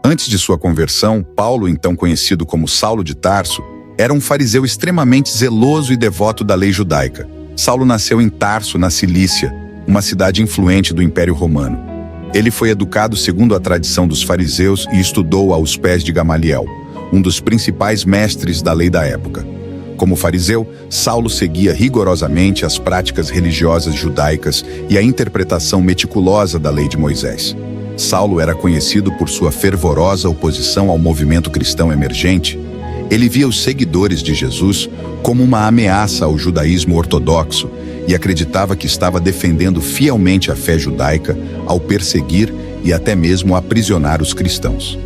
Antes de sua conversão, Paulo, então conhecido como Saulo de Tarso, era um fariseu extremamente zeloso e devoto da lei judaica. Saulo nasceu em Tarso, na Cilícia, uma cidade influente do Império Romano. Ele foi educado segundo a tradição dos fariseus e estudou aos pés de Gamaliel, um dos principais mestres da lei da época. Como fariseu, Saulo seguia rigorosamente as práticas religiosas judaicas e a interpretação meticulosa da lei de Moisés. Saulo era conhecido por sua fervorosa oposição ao movimento cristão emergente. Ele via os seguidores de Jesus como uma ameaça ao judaísmo ortodoxo e acreditava que estava defendendo fielmente a fé judaica ao perseguir e até mesmo aprisionar os cristãos.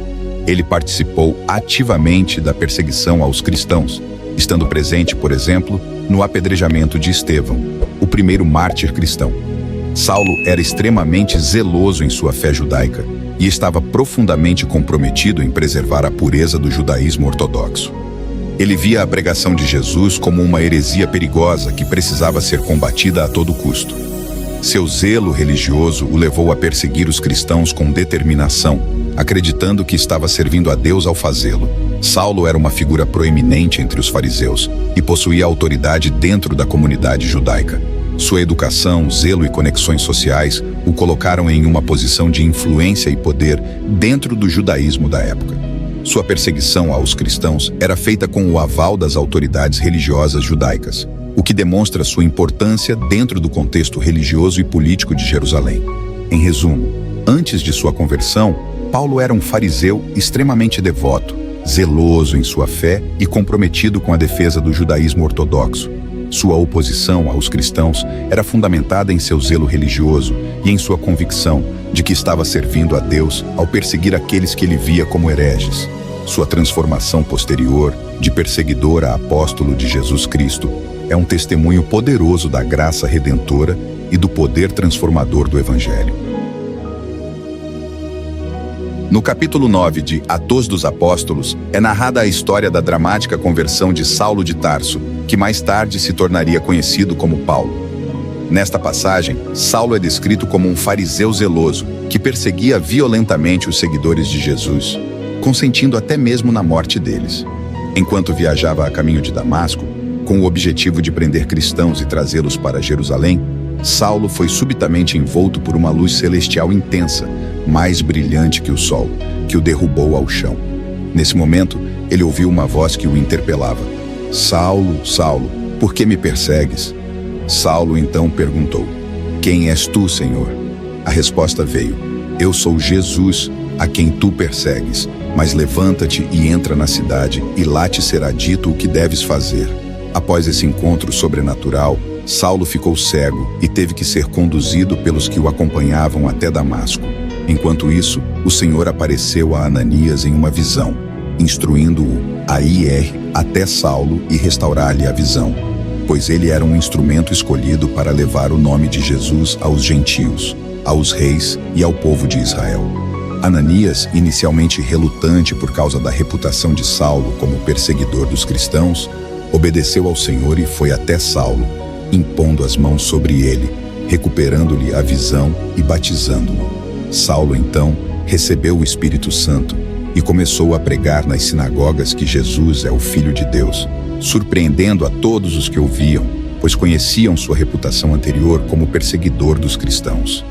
Ele participou ativamente da perseguição aos cristãos, estando presente, por exemplo, no apedrejamento de Estevão, o primeiro mártir cristão. Saulo era extremamente zeloso em sua fé judaica e estava profundamente comprometido em preservar a pureza do judaísmo ortodoxo. Ele via a pregação de Jesus como uma heresia perigosa que precisava ser combatida a todo custo. Seu zelo religioso o levou a perseguir os cristãos com determinação, acreditando que estava servindo a Deus ao fazê-lo. Saulo era uma figura proeminente entre os fariseus e possuía autoridade dentro da comunidade judaica. Sua educação, zelo e conexões sociais o colocaram em uma posição de influência e poder dentro do judaísmo da época. Sua perseguição aos cristãos era feita com o aval das autoridades religiosas judaicas, o que demonstra sua importância dentro do contexto religioso e político de Jerusalém. Em resumo, antes de sua conversão, Paulo era um fariseu extremamente devoto, zeloso em sua fé e comprometido com a defesa do judaísmo ortodoxo. Sua oposição aos cristãos era fundamentada em seu zelo religioso e em sua convicção de que estava servindo a Deus ao perseguir aqueles que ele via como hereges. Sua transformação posterior, de perseguidor a apóstolo de Jesus Cristo, é um testemunho poderoso da graça redentora e do poder transformador do Evangelho. No capítulo 9 de Atos dos Apóstolos, é narrada a história da dramática conversão de Saulo de Tarso, que mais tarde se tornaria conhecido como Paulo. Nesta passagem, Saulo é descrito como um fariseu zeloso, que perseguia violentamente os seguidores de Jesus, consentindo até mesmo na morte deles. Enquanto viajava a caminho de Damasco, com o objetivo de prender cristãos e trazê-los para Jerusalém, Saulo foi subitamente envolto por uma luz celestial intensa, mais brilhante que o sol, que o derrubou ao chão. Nesse momento, ele ouviu uma voz que o interpelava: "Saulo, Saulo, por que me persegues?" Saulo então perguntou: "Quem és tu, Senhor?" A resposta veio: "Eu sou Jesus, a quem tu persegues, mas levanta-te e entra na cidade, e lá te será dito o que deves fazer." Após esse encontro sobrenatural, Saulo ficou cego e teve que ser conduzido pelos que o acompanhavam até Damasco. Enquanto isso, o Senhor apareceu a Ananias em uma visão, instruindo-o a ir até Saulo e restaurar-lhe a visão, pois ele era um instrumento escolhido para levar o nome de Jesus aos gentios, aos reis e ao povo de Israel. Ananias, inicialmente relutante por causa da reputação de Saulo como perseguidor dos cristãos, obedeceu ao Senhor e foi até Saulo, impondo as mãos sobre ele, recuperando-lhe a visão e batizando-o. Saulo, então, recebeu o Espírito Santo e começou a pregar nas sinagogas que Jesus é o Filho de Deus, surpreendendo a todos os que ouviam, pois conheciam sua reputação anterior como perseguidor dos cristãos.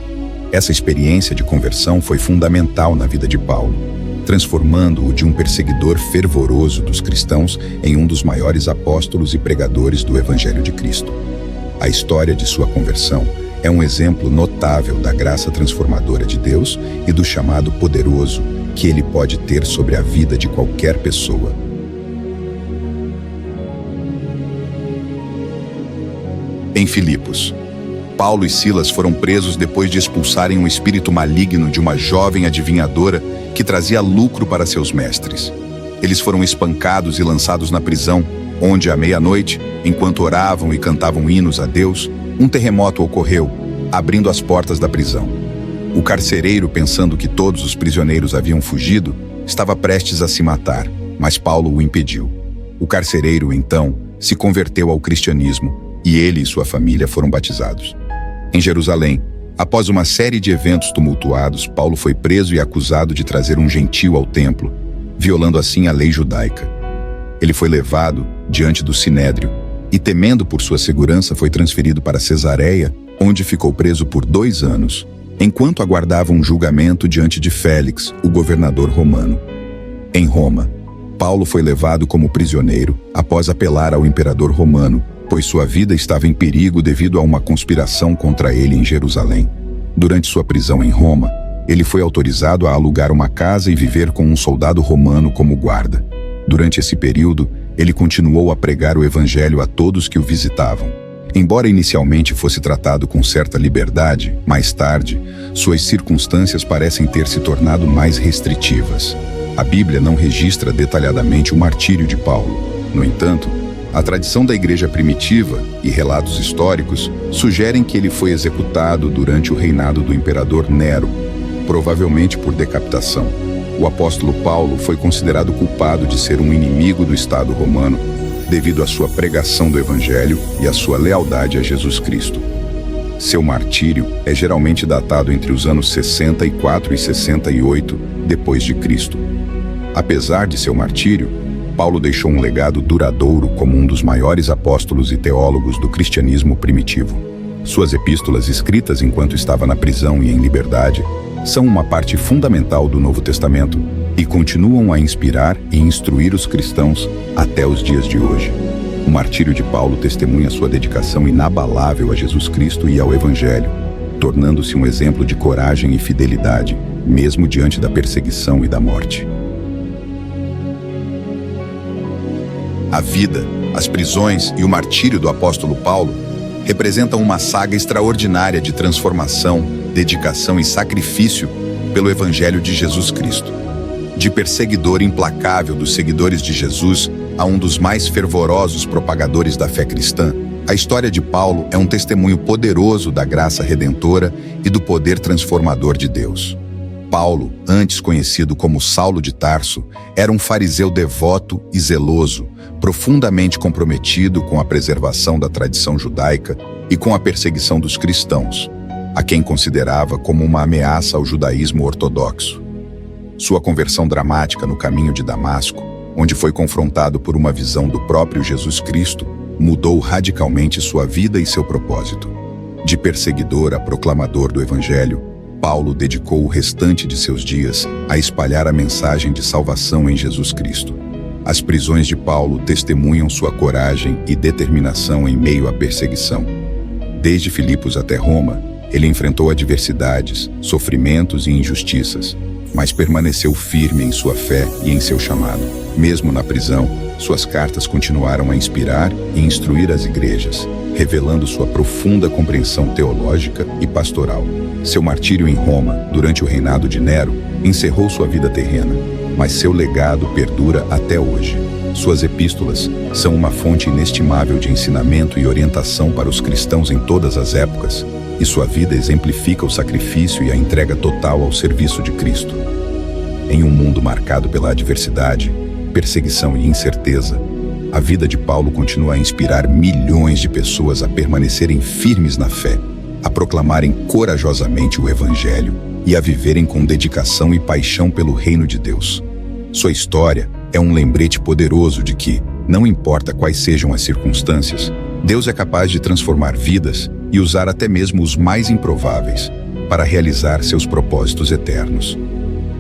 Essa experiência de conversão foi fundamental na vida de Paulo, transformando-o de um perseguidor fervoroso dos cristãos em um dos maiores apóstolos e pregadores do Evangelho de Cristo. A história de sua conversão é um exemplo notável da graça transformadora de Deus e do chamado poderoso que Ele pode ter sobre a vida de qualquer pessoa. Em Filipos, Paulo e Silas foram presos depois de expulsarem um espírito maligno de uma jovem adivinhadora que trazia lucro para seus mestres. Eles foram espancados e lançados na prisão, onde à meia-noite, enquanto oravam e cantavam hinos a Deus, um terremoto ocorreu, abrindo as portas da prisão. O carcereiro, pensando que todos os prisioneiros haviam fugido, estava prestes a se matar, mas Paulo o impediu. O carcereiro, então, se converteu ao cristianismo e ele e sua família foram batizados. Em Jerusalém, Após uma série de eventos tumultuados, Paulo foi preso e acusado de trazer um gentio ao templo, violando assim a lei judaica. Ele foi levado diante do Sinédrio e, temendo por sua segurança, foi transferido para Cesareia, onde ficou preso por 2 anos, enquanto aguardava um julgamento diante de Félix, o governador romano. Em Roma, Paulo foi levado como prisioneiro após apelar ao imperador romano, pois sua vida estava em perigo devido a uma conspiração contra ele em Jerusalém. Durante sua prisão em Roma, ele foi autorizado a alugar uma casa e viver com um soldado romano como guarda. Durante esse período, ele continuou a pregar o evangelho a todos que o visitavam. Embora inicialmente fosse tratado com certa liberdade, mais tarde, suas circunstâncias parecem ter se tornado mais restritivas. A Bíblia não registra detalhadamente o martírio de Paulo. No entanto, a tradição da igreja primitiva e relatos históricos sugerem que ele foi executado durante o reinado do imperador Nero, provavelmente por decapitação. O apóstolo Paulo foi considerado culpado de ser um inimigo do Estado romano, devido à sua pregação do Evangelho e à sua lealdade a Jesus Cristo. Seu martírio é geralmente datado entre os anos 64 e 68 depois de Cristo. Apesar de seu martírio, Paulo deixou um legado duradouro como um dos maiores apóstolos e teólogos do cristianismo primitivo. Suas epístolas, escritas enquanto estava na prisão e em liberdade, são uma parte fundamental do Novo Testamento e continuam a inspirar e instruir os cristãos até os dias de hoje. O martírio de Paulo testemunha sua dedicação inabalável a Jesus Cristo e ao Evangelho, tornando-se um exemplo de coragem e fidelidade, mesmo diante da perseguição e da morte. A vida, as prisões e o martírio do apóstolo Paulo representam uma saga extraordinária de transformação, dedicação e sacrifício pelo Evangelho de Jesus Cristo. De perseguidor implacável dos seguidores de Jesus a um dos mais fervorosos propagadores da fé cristã, a história de Paulo é um testemunho poderoso da graça redentora e do poder transformador de Deus. Paulo, antes conhecido como Saulo de Tarso, era um fariseu devoto e zeloso, profundamente comprometido com a preservação da tradição judaica e com a perseguição dos cristãos, a quem considerava como uma ameaça ao judaísmo ortodoxo. Sua conversão dramática no caminho de Damasco, onde foi confrontado por uma visão do próprio Jesus Cristo, mudou radicalmente sua vida e seu propósito. De perseguidor a proclamador do Evangelho, Paulo dedicou o restante de seus dias a espalhar a mensagem de salvação em Jesus Cristo. As prisões de Paulo testemunham sua coragem e determinação em meio à perseguição. Desde Filipos até Roma, ele enfrentou adversidades, sofrimentos e injustiças, mas permaneceu firme em sua fé e em seu chamado. Mesmo na prisão, suas cartas continuaram a inspirar e instruir as igrejas, revelando sua profunda compreensão teológica e pastoral. Seu martírio em Roma, durante o reinado de Nero, encerrou sua vida terrena, mas seu legado perdura até hoje. Suas epístolas são uma fonte inestimável de ensinamento e orientação para os cristãos em todas as épocas, e sua vida exemplifica o sacrifício e a entrega total ao serviço de Cristo. Em um mundo marcado pela adversidade, perseguição e incerteza, a vida de Paulo continua a inspirar milhões de pessoas a permanecerem firmes na fé, a proclamarem corajosamente o Evangelho e a viverem com dedicação e paixão pelo reino de Deus. Sua história é um lembrete poderoso de que, não importa quais sejam as circunstâncias, Deus é capaz de transformar vidas e usar até mesmo os mais improváveis para realizar seus propósitos eternos.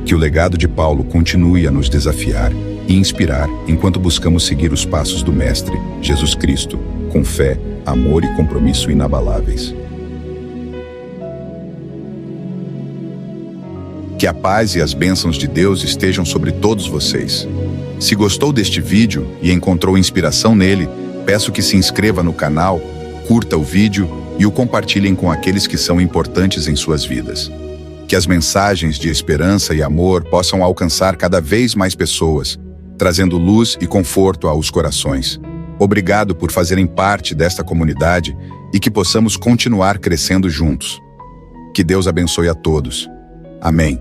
Que o legado de Paulo continue a nos desafiar e inspirar enquanto buscamos seguir os passos do Mestre, Jesus Cristo, com fé, amor e compromisso inabaláveis. Que a paz e as bênçãos de Deus estejam sobre todos vocês. Se gostou deste vídeo e encontrou inspiração nele, peço que se inscreva no canal, curta o vídeo e o compartilhem com aqueles que são importantes em suas vidas. Que as mensagens de esperança e amor possam alcançar cada vez mais pessoas, trazendo luz e conforto aos corações. Obrigado por fazerem parte desta comunidade e que possamos continuar crescendo juntos. Que Deus abençoe a todos. Amém.